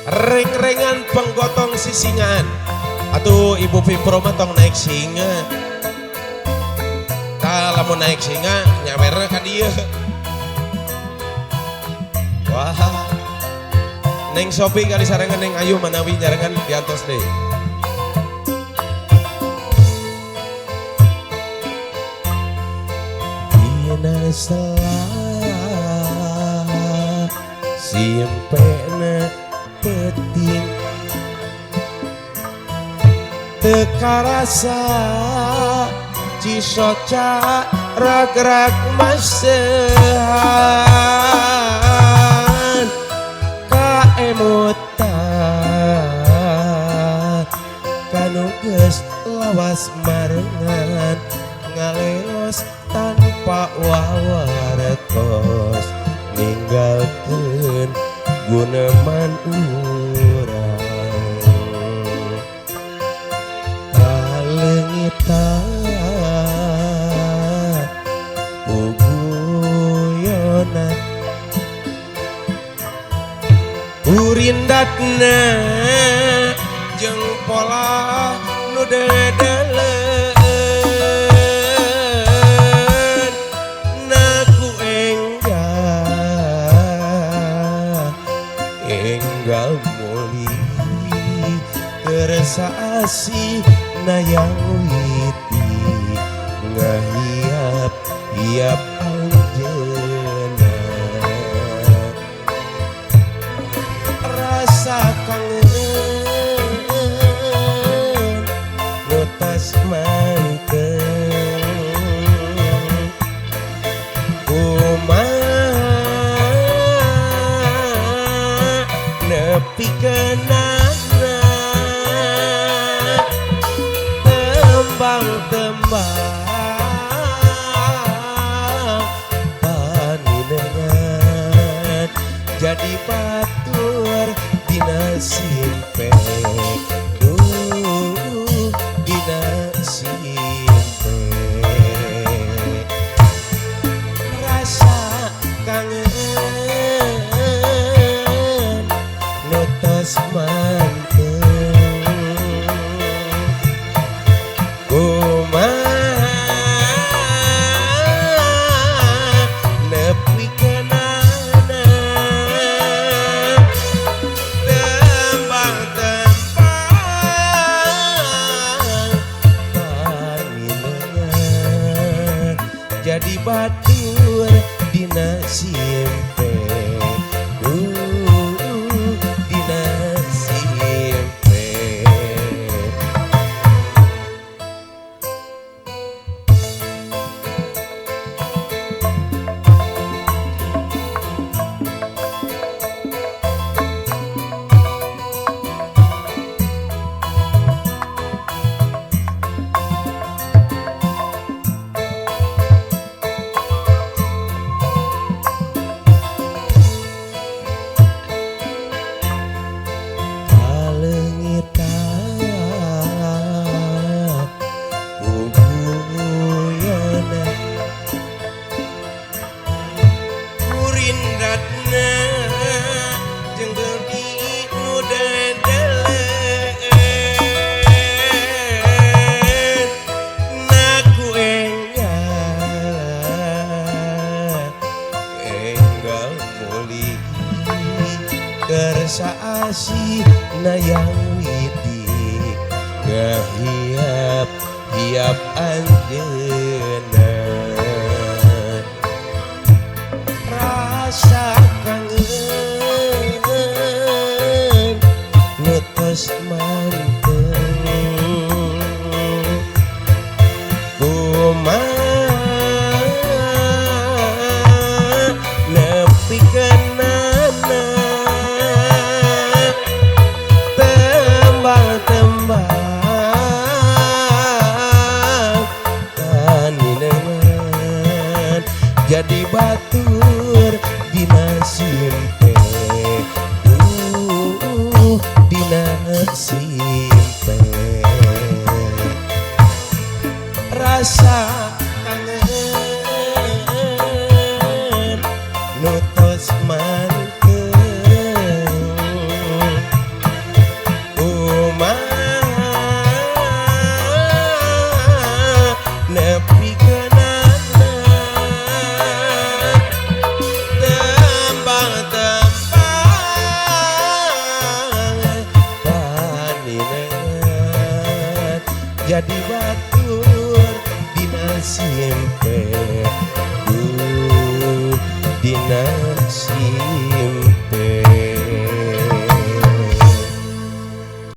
Reng-rengan penggotong sisingan. Atuh ibu Vipro mah tong naik singa. Kalau mau naik singa nyawer ka dieu. Wah. Neng Sopi kali sarangan Neng Ayu manawi nyarangan diantos deui. Dina salah simpena peting teka rasa cisoca rag-rag masehan kaemutan kanu geus lawas marengan ngaleos tanpa wawartos ninggalkeun guneman urang kalengitan uguyonan urindatna jeung pola nu dedeleun naku enggal muli kerasa asih nayang witi ngahiap hiap anjeunna rasa kangen nutas manteng kumaha nepi kenana tembang-tembang paninengan jadi batur dina simpe dina simpe rasa kangen nutas manteng kumaha nepi kenana tembang-tembang paninengan jadi batur dina simpe dina simpe kalengitan uguyonan urindatna jeung geudi nu dedeleun naku enggal muli kersa asih nayang widi ngahiap hiap anjeunna rasa kangen nutus manteng kumaha nepi kenana tembang-tembang paninengan jadi batur dina simpe dina simpe rasa kangen nutus manteng jadi batur dina simpe dina simpe